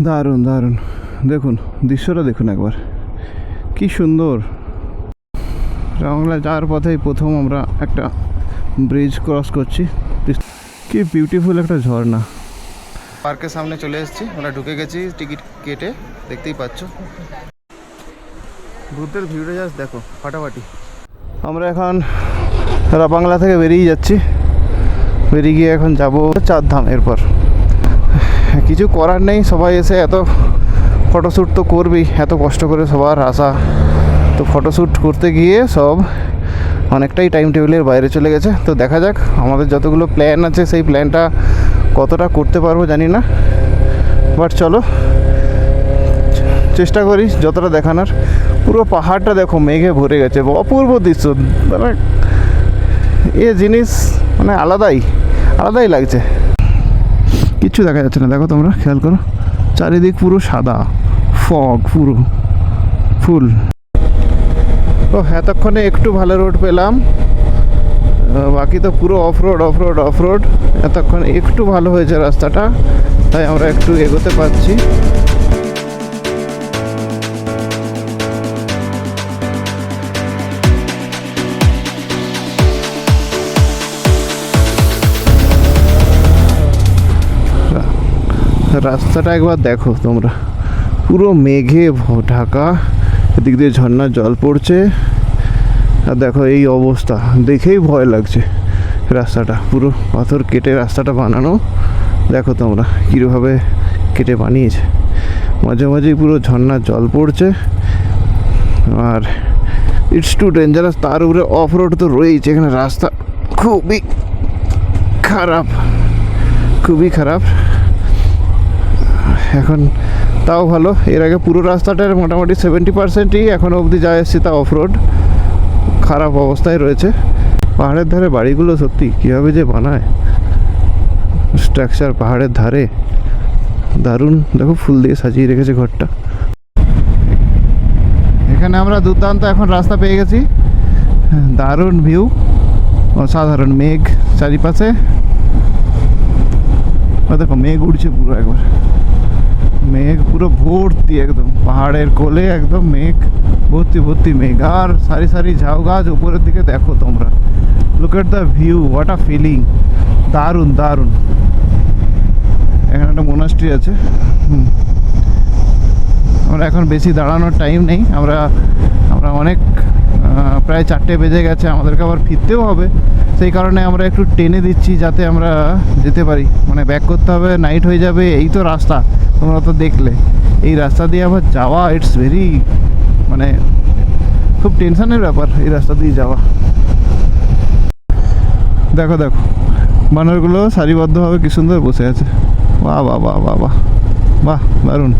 দারুণ দারুণ, দেখুন দৃশ্যটা দেখুন একবার, কি সুন্দর। রামবাংলা যাওয়ার পথেই প্রথম আমরা একটা ব্রিজ ক্রস করছি। কি বিউটিফুল একটা ঝর্ণা। পার্কের সামনে চলে এসেছি, আমরা ঢুকে গেছি টিকিট কেটে, দেখতেই পাচ্ছ। বুদ্ধের ভিউটা জাস্ট দেখো, ফাটাফাটি। আমরা এখন রামবাংলা থেকে বেরিয়ে যাচ্ছি, বেরিয়ে গিয়ে এখন যাব চারধাম। এরপর কিছু করার নেই, সবাই এসে এত ফটোশ্যুট তো করবেই, এত কষ্ট করে সবার আসা, তো ফটোশ্যুট করতে গিয়ে সব অনেকটাই টাইম টেবিলের বাইরে চলে গেছে। তো দেখা যাক, আমাদের যতগুলো প্ল্যান আছে সেই প্ল্যানটা কতটা করতে পারবো জানি না, বাট চলো চেষ্টা করি যতটা দেখানোর। পুরো পাহাড়টা দেখো মেঘে ভরে গেছে, অপূর্ব দৃশ্য, মানে এ জিনিস মানে আলাদাই লাগছে। কিচ্ছু দেখা যাচ্ছে না, দেখো তোমরা খেয়াল করো, চারিদিক পুরো সাদা, ফগ পুরো ফুল। ও এতক্ষণে একটু ভালো রোড পেলাম, বাকি তো পুরো অফরোড। এতক্ষণ একটু ভালো হয়েছে রাস্তাটা, তাই আমরা একটু এগোতে পারছি। রাস্তাটা একবার দেখো তোমরা, পুরো মেঘে ঢাকা, এদিক দিয়ে ঝর্ণার জল পড়ছে, আর দেখো এই অবস্থা, দেখেই ভয় লাগছে। রাস্তাটা পুরো পাথর কেটে রাস্তাটা বানানো, দেখো তোমরা কীভাবে কেটে বানিয়েছে, মাঝে মাঝেই পুরো ঝর্ণার জল পড়ছে, আর ইটস টু ডেঞ্জারাস। তার উপরে অফ রোড তো রয়েছে, এখানে রাস্তা খুবই খারাপ। এখন তাও ভালো, এর আগে পুরো রাস্তাটার মোটামুটি 70%ই এখনও অবধি যা এসেছি তা অফ রোড, খারাপ অবস্থায় রয়েছে। পাহাড়ের ধারে বাড়িগুলো সত্যি কীভাবে যে বানায়, স্ট্রাকচার পাহাড়ের ধারে দারুণ। দেখো ফুল দিয়ে সাজিয়ে রেখেছে ঘরটা। এখানে আমরা দুর্দান্ত এখন রাস্তা পেয়ে গেছি, দারুণ ভিউ, অসাধারণ মেঘ চারিপাশে, দেখো মেঘ উঠছে পুরো, একবার মেঘ পুরো ভর্তি, একদম পাহাড়ের কোলে একদম মেঘ ভর্তি মেঘ, আর সারি ঝাউ গাছ উপরের দিকে দেখো তোমরা। Look at the view, what a feeling, দারুণ। এখানে একটা মোনাস্ট্রি আছে। আমরা এখন বেশি দাঁড়ানোর টাইম নেই, আমরা অনেক প্রায় 4টে বেজে গেছে, আমাদেরকে আবার ফিরতেও হবে, সেই কারণে আমরা একটু টেনে দিচ্ছি যাতে আমরা যেতে পারি, মানে ব্যাক করতে হবে, নাইট হয়ে যাবে। এই তো রাস্তা, তোমরা তো দেখলে, এই রাস্তা দিয়ে আবার যাওয়া, ইটস ভেরি, মানে খুব টেনশনের ব্যাপার এই রাস্তা দিয়ে যাওয়া। দেখো বানরগুলো সারিবদ্ধভাবে কি সুন্দর বসে আছে, বাহ দারুণ।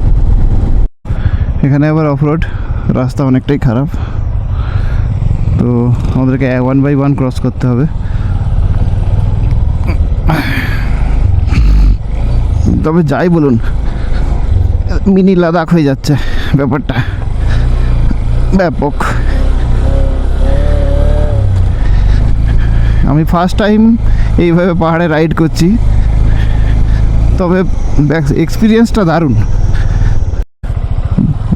এখানে আবার অফরোড, রাস্তা অনেকটাই খারাপ, তো আমাদেরকে 1 বাই 1 ক্রস করতে হবে। তবে যাই বলুন, মিনি লাদাখ হয়ে যাচ্ছে ব্যাপারটা, ব্যাপক। আমি ফার্স্ট টাইম এইভাবে পাহাড়ে রাইড করছি, তবে এক্সপিরিয়েন্সটা দারুণ।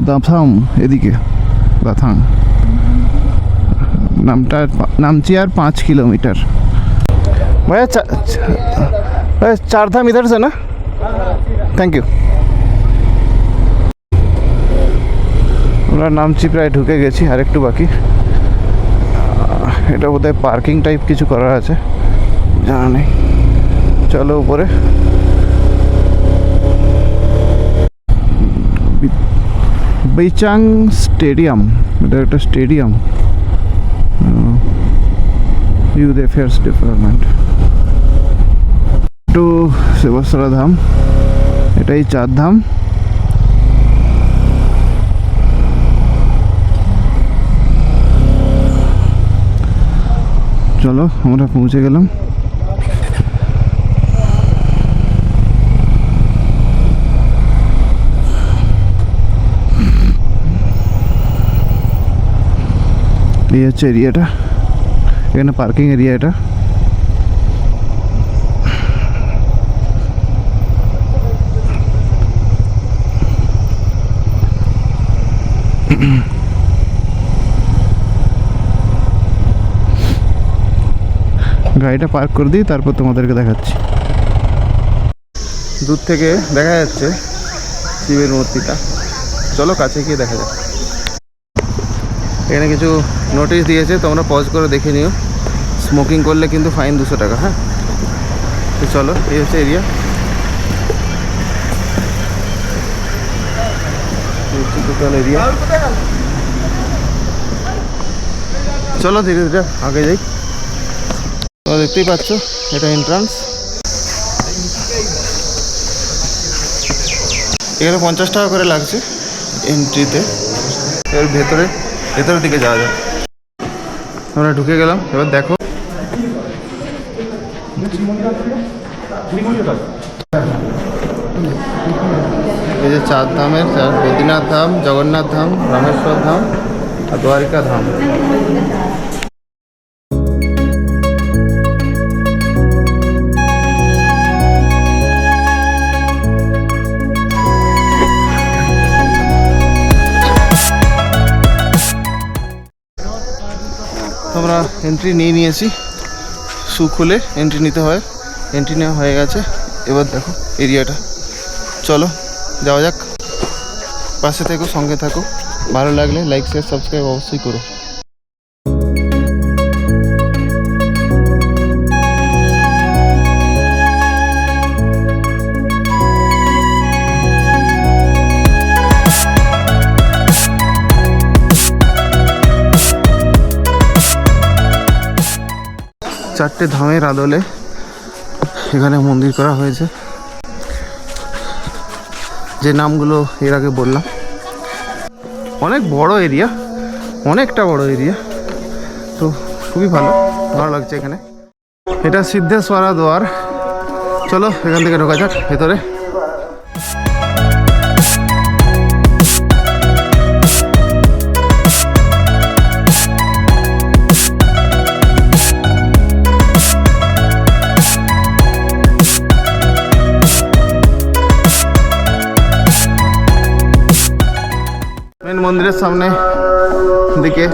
দাথাম এদিকে, দাথাং নামছি আর 5 কিলোমিটার। ভাইয়া চারধাম ইধার সে না? Thank you. আমরা নামছি, প্রায় ঢুকে গেছি, আর একটু বাকি। এটা বোধহয় পার্কিং টাইপ কিছু করা আছে, জানা নেই। চলো উপরে। বেইচাং স্টেডিয়াম, এটা একটা stadium, youth affairs department. To শিবসরা ধাম, এটাই চারধাম। চলো আমরা পৌঁছে গেলাম। এই হচ্ছে এরিয়াটা, এখানে পার্কিং এরিয়া। এটা গাড়িটা পার্ক করে দিই, তারপর তোমাদেরকে দেখাচ্ছি। দূর থেকে দেখা যাচ্ছে শিবের মূর্তিটা, চলো কাছে গিয়ে দেখা যাক। এখানে কিছু নোটিশ দিয়েছে, তোমরা পজ করে দেখে নিও। স্মোকিং করলে কিন্তু ফাইন 200 টাকা। হ্যাঁ, তো চলো, এই হচ্ছে এরিয়া, টোটাল এরিয়া। চলো ধীরে ধীরে আগে যাই। তোমরা দেখতেই পাচ্ছ এটা এন্ট্রান্স। এখানে 50 টাকা করে লাগছে এন্ট্রিতে। এর ভেতরের দিকে যাওয়া যায়। আমরা ঢুকে গেলাম, এবার দেখো এই যে 4 ধামের, বদ্রীনাথ ধাম, জগন্নাথ ধাম, রামেশ্বর ধাম আর দ্বারিকা ধাম। আমরা এন্ট্রি নিয়েছি, শু খুলে এন্ট্রি নিতে হয়। এন্ট্রি নেওয়া হয়ে গেছে। এবার দেখো এরিয়াটা, চলো যাওয়া যাক। পাশে থেকো, সঙ্গে থাকো। ভালো লাগলে লাইক, শেয়ার, সাবস্ক্রাইব অবশ্যই করো। চারটে ধামের আদলে এখানে মন্দির করা হয়েছে, যে নামগুলো এর আগে বললাম। অনেক বড় এরিয়া, অনেকটা বড় এরিয়া, তো খুবই ভালো লাগছে এখানে। এটা সিদ্ধেশ্বরা দ্বার। চলো এখান থেকে ঢোকা যাক ভেতরে। মেন মন্দিরের সামনে দিকে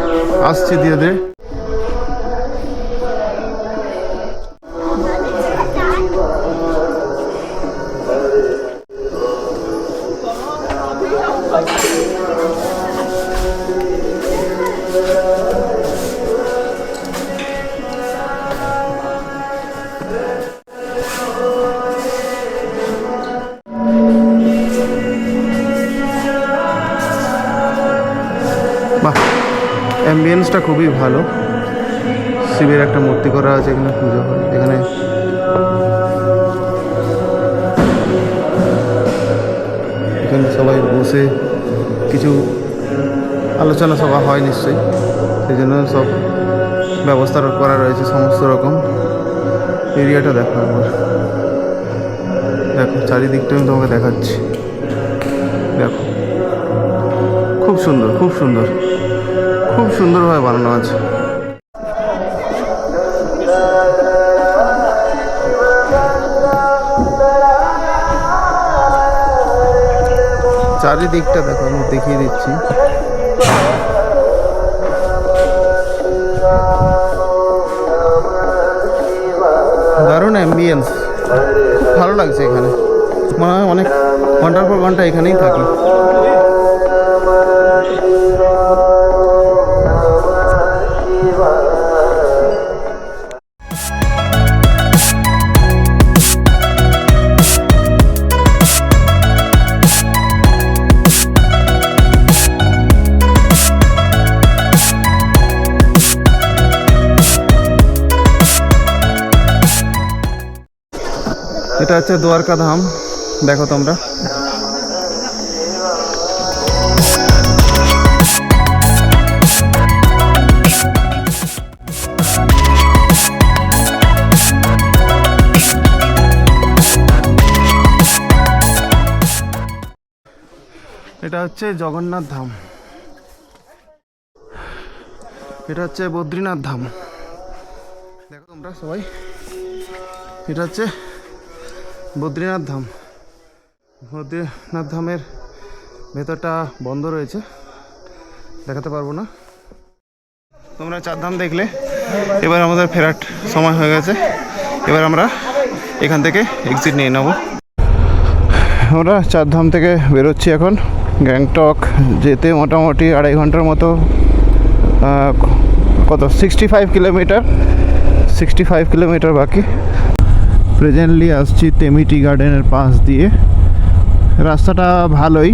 আসছি ধীরে ধীরে। বাহ, অ্যাম্বিয়েন্সটা খুবই ভালো। শিবের একটা মূর্তি করা আছে এখানে, পুজো হয় এখানে। এখানে সবাই বসে কিছু আলোচনা সভা হয় নিশ্চয়ই, সেই জন্য সব ব্যবস্থা করা রয়েছে সমস্ত রকম। এরিয়াটা দেখো একবার, দেখো চারিদিকটা আমি তোমাকে দেখাচ্ছি। দেখো খুব সুন্দর, খুব সুন্দর, খুব সুন্দরভাবে বানানো আছে। চারিদিকটা দেখো, আমি দেখিয়ে দিচ্ছি। দারুণ অ্যাম্বিয়েন্স, ভালো লাগছে এখানে। মনে হয় অনেক ঘন্টার পর ঘন্টা এখানেই থাকি। এটা হচ্ছে দ্বারকা ধাম, দেখো তোমরা। এটা হচ্ছে জগন্নাথ ধাম, এটা হচ্ছে বদ্রীনাথ ধাম। দেখো তোমরা সবাই, এটা হচ্ছে বদ্রীনাথ ধাম। বদ্রীনাথ ধামের ভেতরটা বন্ধ রয়েছে, দেখাতে পারবো না। তোমরা 4 ধাম দেখলে, এবার আমাদের ফেরার সময় হয়ে গেছে। এবার আমরা এখান থেকে এক্সিট নিয়ে নেব। আমরা চারধাম থেকে বেরোচ্ছি এখন। গ্যাংটক যেতে মোটামুটি 2.5 ঘন্টার মতো, কত 65 কিলোমিটার, 65 কিলোমিটার বাকি। প্রেজেন্টলি আসছি তেমি টি গার্ডেনের পাশ দিয়ে। রাস্তাটা ভালোই,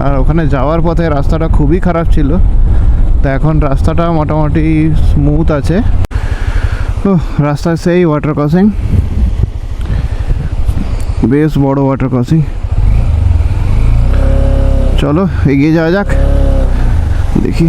আর ওখানে যাওয়ার পথে রাস্তাটা খুবই খারাপ ছিল, তো এখন রাস্তাটা মোটামুটি স্মুথ আছে। রাস্তায় সেই ওয়াটার ক্রসিং, বেশ বড় ওয়াটার ক্রসিং। চলো এগিয়ে যাওয়া যাক, দেখি।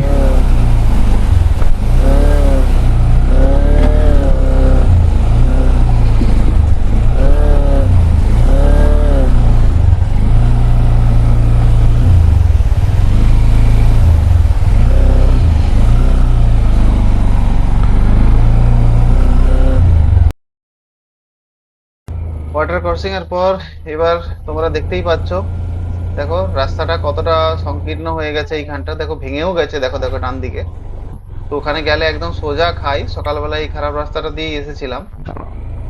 ওয়াটার ক্রসিং এর পর এবার তোমরা দেখতেই পাচ্ছ, দেখো রাস্তাটা কতটা সংকীর্ণ হয়ে গেছে। এইখানটা দেখো ভেঙেও গেছে, দেখো দেখো ডান দিকে। তো ওখানে গেলে একদম সোজা খাই। সকালবেলা এই খারাপ রাস্তাটা দিয়েই এসেছিলাম,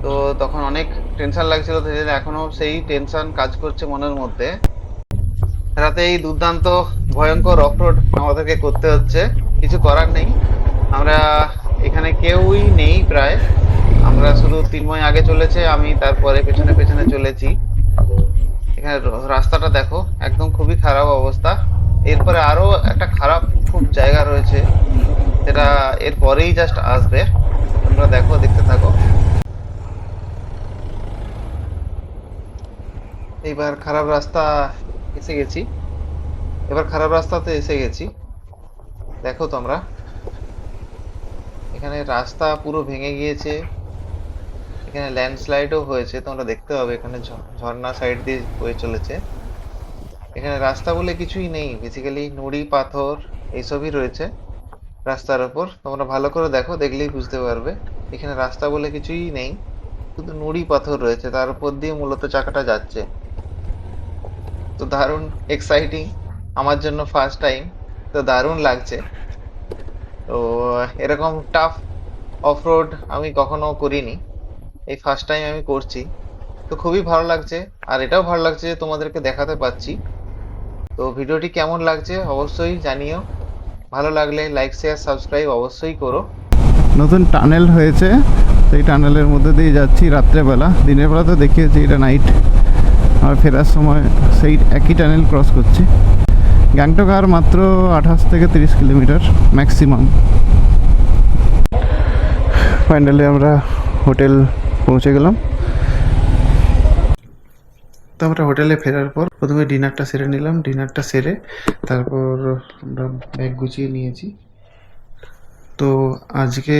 তো তখন অনেক টেনশন লাগছিল, তো এখনো সেই টেনশন কাজ করছে মনের মধ্যে। রাতে এই দুর্দান্ত ভয়ঙ্কর অফরোড আমাদেরকে করতে হচ্ছে, কিছু করার নেই। আমরা এখানে কেউই নেই প্রায়, আমরা শুধু তিনময় আগে চলেছে, আমি তারপরে পেছনে পেছনে চলেছি। এখানে রাস্তাটা দেখো একদম খুবই খারাপ অবস্থা। এরপরে আরো একটা খারাপ খুব জায়গা রয়েছে, সেটা এরপরেই জাস্ট আসবে। তোমরা দেখো, দেখতে থাকো। এইবার খারাপ রাস্তা এসে গেছি, এবার খারাপ রাস্তাতে এসে গেছি। দেখো তোমরা, এখানে রাস্তা পুরো ভেঙে গিয়েছে, এখানে ল্যান্ডস্লাইডও হয়েছে, তোমরা দেখতে পাবে। এখানে ঝর্ণা সাইড দিয়ে বয়ে চলেছে। এখানে রাস্তা বলে কিছুই নেই, বেসিক্যালি নুড়ি পাথর এইসবই রয়েছে রাস্তার ওপর। তোমরা ভালো করে দেখো, দেখলেই বুঝতে পারবে। এখানে রাস্তা বলে কিছুই নেই, শুধু নুড়ি পাথর রয়েছে, তার উপর দিয়ে মূলত চাকাটা যাচ্ছে। তো দারুণ এক্সাইটিং, আমার জন্য ফার্স্ট টাইম, তো দারুণ লাগছে। তো এরকম টাফ অফরোড আমি কখনো করিনি, এই ফার্স্ট টাইম আমি করছি। তো খুবই ভালো লাগছে, আর এটাও ভালো লাগছে যে তোমাদেরকে দেখাতে পাচ্ছি। তো ভিডিওটি কেমন লাগছে অবশ্যই জানিও, ভালো লাগলে লাইক শেয়ার সাবস্ক্রাইব অবশ্যই করো। নতুন টানেল হয়েছে, সেই টানেলের মধ্যে দিয়ে যাচ্ছি রাত্রেবেলা। দিনের বেলা তো দেখিয়েছি, এটা নাইট। আর ফেরার সময় সেই একই টানেল ক্রস করছি। গ্যাংটক আর মাত্র 28 থেকে 30 কিলোমিটার ম্যাক্সিমাম। ফাইনালি আমরা হোটেল পৌঁছে গেলাম। তো আমরা হোটেলে ফেরার পর প্রথমে ডিনারটা সেরে নিলাম। ডিনারটা সেরে তারপর আমরা ব্যাগ গুছিয়ে নিয়েছি। তো আজকে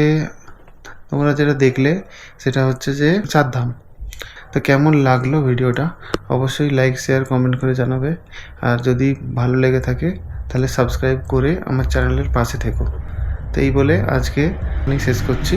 তোমরা যেটা দেখলে সেটা হচ্ছে যে চারধাম। তো কেমন লাগলো ভিডিওটা অবশ্যই লাইক শেয়ার কমেন্ট করে জানাবে। আর যদি ভালো লেগে থাকে তাহলে সাবস্ক্রাইব করে আমার চ্যানেলের পাশে থেকো। তো এই বলে আজকে আমি শেষ করছি।